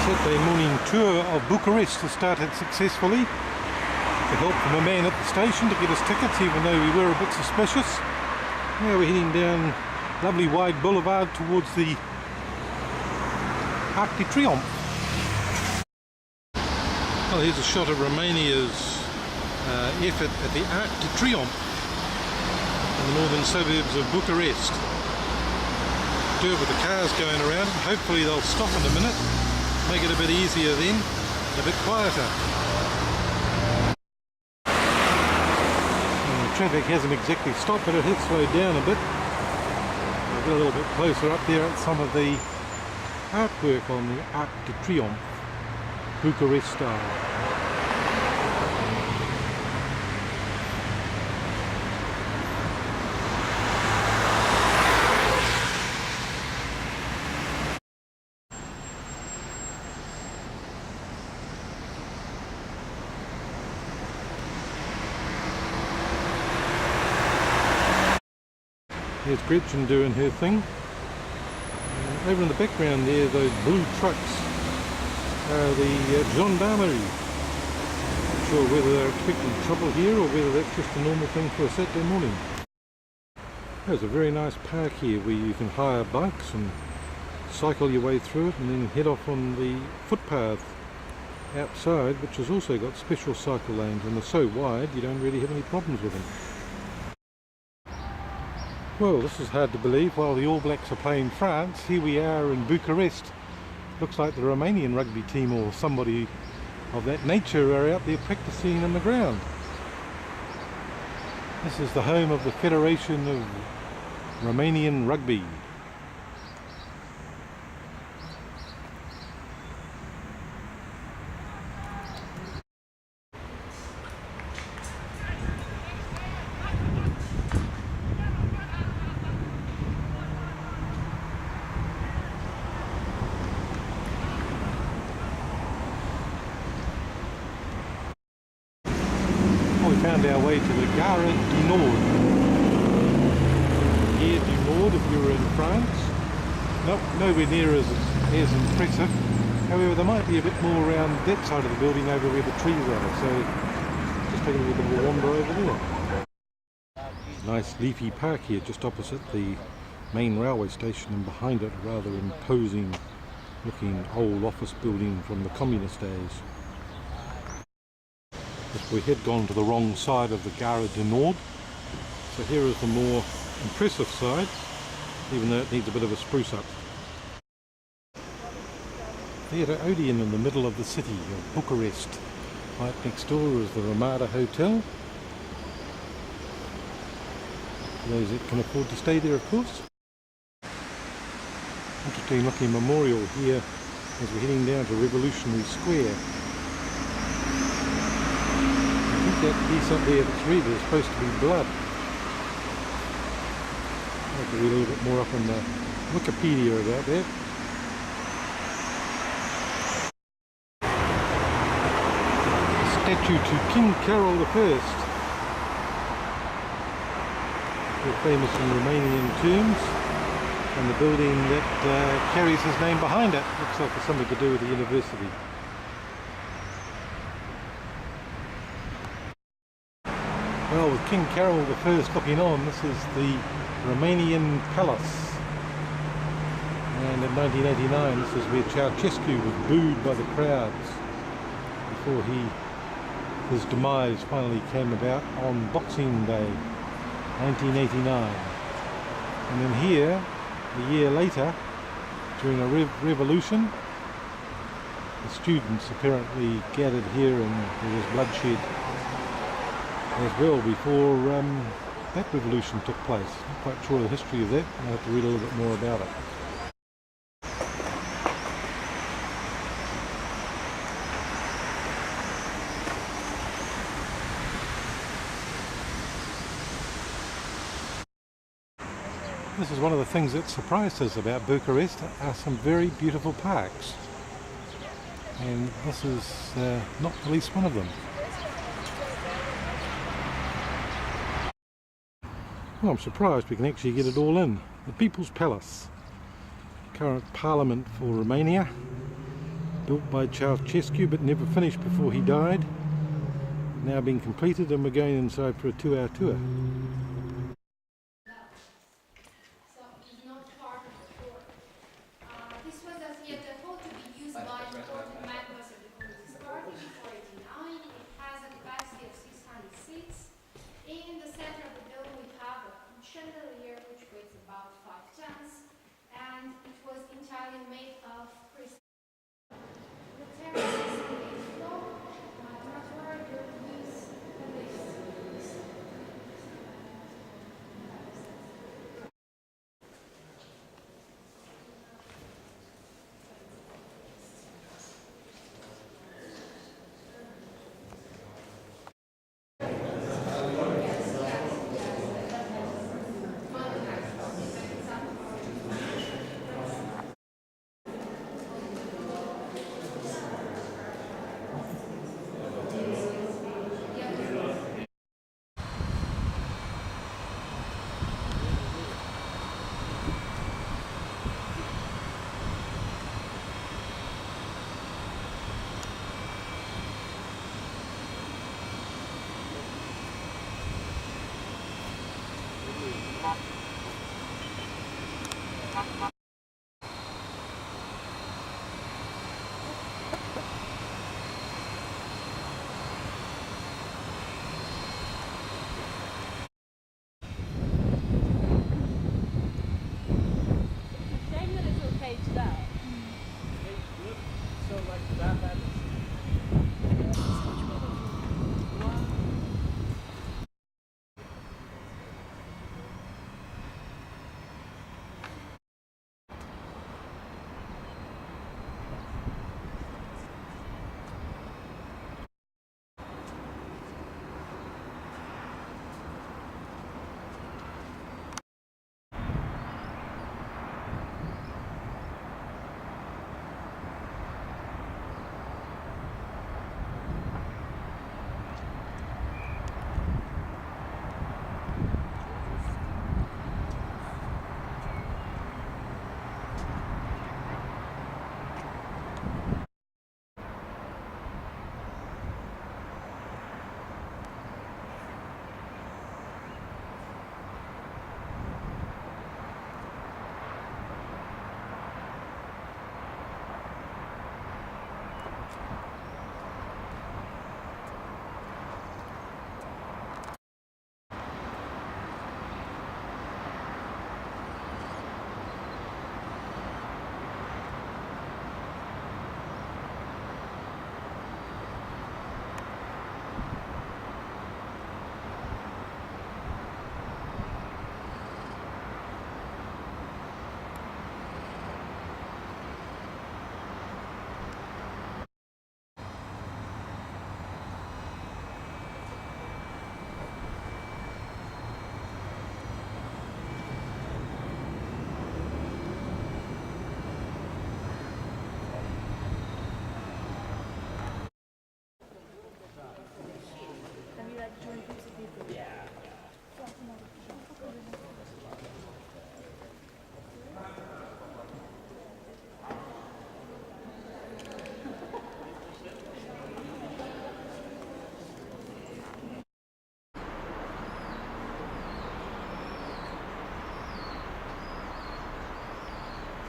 Saturday morning tour of Bucharest has started successfully. With help from a man at the station to get us tickets, even though we were a bit suspicious. Now we're heading down lovely wide boulevard towards the Arc de Triomphe. Well, here's a shot of Romania's effort at the Arc de Triomphe in the northern suburbs of Bucharest. Do it with the cars going around. Hopefully they'll stop in a minute, make it a bit easier then, a bit quieter. And the traffic hasn't exactly stopped, but it has slowed down a bit. We'll get a little bit closer up there at some of the artwork on the Arc de Triomphe, Bucharest style. Here's Gretchen doing her thing. And over in the background there, those blue trucks are the gendarmerie. Not sure whether they're expecting trouble here or whether that's just a normal thing for a Saturday morning. There's a very nice park here where you can hire bikes and cycle your way through it and then head off on the footpath outside, which has also got special cycle lanes and they're so wide you don't really have any problems with them. Well, this is hard to believe. While the All Blacks are playing France, here we are in Bucharest. Looks like the Romanian rugby team or somebody of that nature are out there practicing on the ground. This is the home of the Federation of Romanian Rugby. Found our way to the Gare du Nord. Gare du Nord if you were in France. Nope, nowhere near as impressive. However, there might be a bit more around that side of the building over where the trees are, so just taking a little bit of a wander over there. Nice leafy park here just opposite the main railway station, and behind it a rather imposing looking old office building from the communist days. We had gone to the wrong side of the Gare du Nord, so here is the more impressive side, even though it needs a bit of a spruce up. Theatre Odeon in the middle of the city of Bucharest. Right next door is the Ramada Hotel. For those that can afford to stay there, of course. Interesting looking memorial here as we're heading down to Revolutionary Square. That piece up there that's red is supposed to be blood. I'll have to read a little bit more up on the Wikipedia about that. Statue to King Carol I. Very famous in Romanian terms, and the building that carries his name behind it. Looks like it's something to do with the university. Well, with King Carol I looking on, this is the Romanian Palace. And in 1989, this is where Ceausescu was booed by the crowds before his demise finally came about on Boxing Day, 1989. And then here, a year later, during a revolution, the students apparently gathered here and there was bloodshed as well before that revolution took place. Not quite sure of the history of that. I'll have to read a little bit more about it. This is one of the things that surprised us about Bucharest, are some very beautiful parks. And this is not the least one of them. Well, I'm surprised we can actually get it all in. The People's Palace, current Parliament for Romania, built by Ceausescu but never finished before he died. Now being completed, and we're going inside for a 2-hour tour. This was a theatre hall to be used by important members of the Communist Party before 1989. It has a capacity of 600 seats. In the center of the building we have a chandelier which weighs about 5 tons, and it was entirely made of crystal. The terrace is the 8th floor. That's where you use the lift.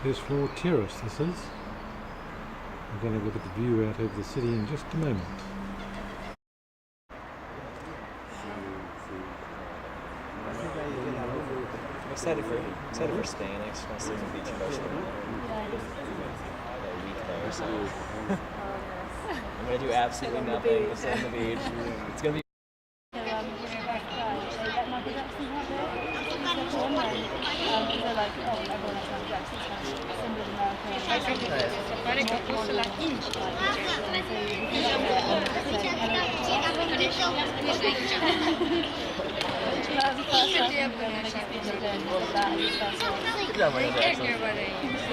First floor terrace this is. We're going to look at the view out over the city in just a moment. I'm excited for Spain. I just want to see the beach most of the week there, so I'm gonna do absolutely nothing. Just sit on the beach. It's gonna be.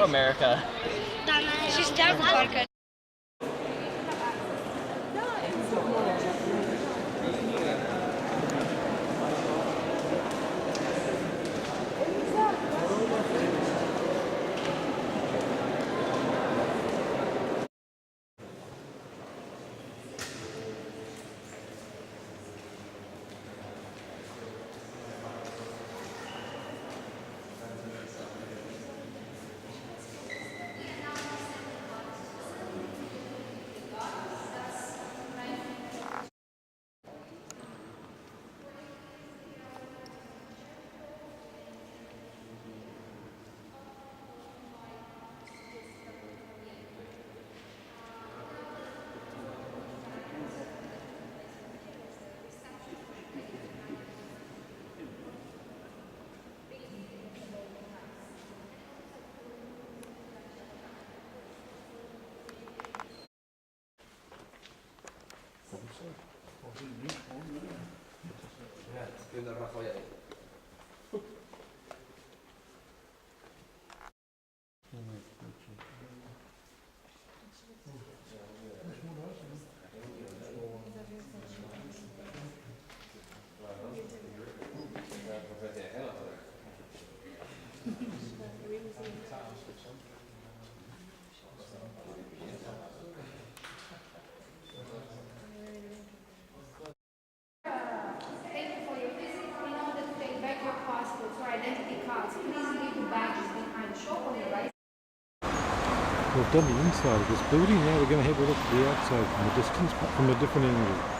America. She's down for Thank you for your visit. In order to take back your passports or identity cards, please leave the badges behind the shop on the right. We've done the inside of this building, now we're going to have a look at the outside from a distance, but from a different angle.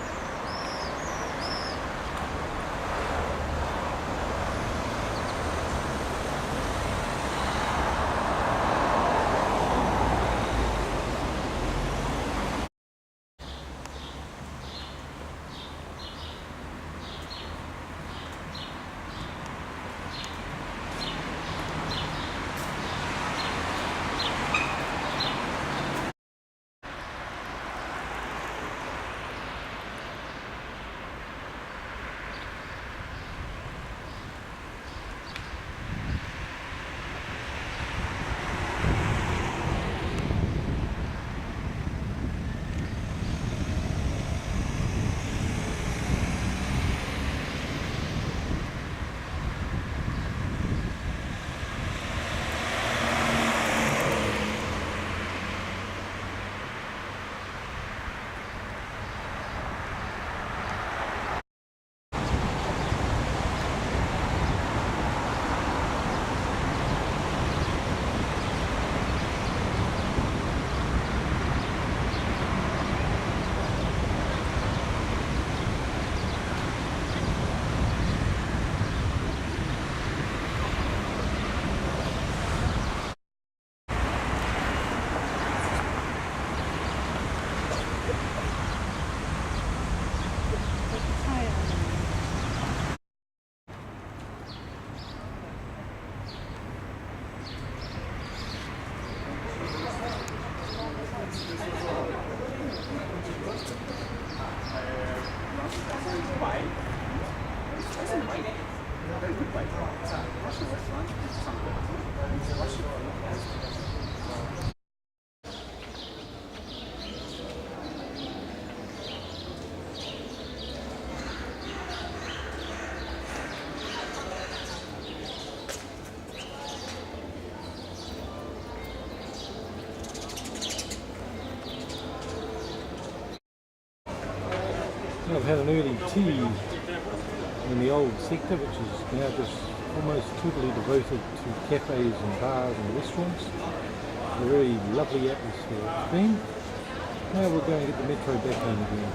I've had an early tea in the old sector, which is now just almost totally devoted to cafes and bars and restaurants. A very lovely atmosphere it's been. Now we're going to get the metro back home again.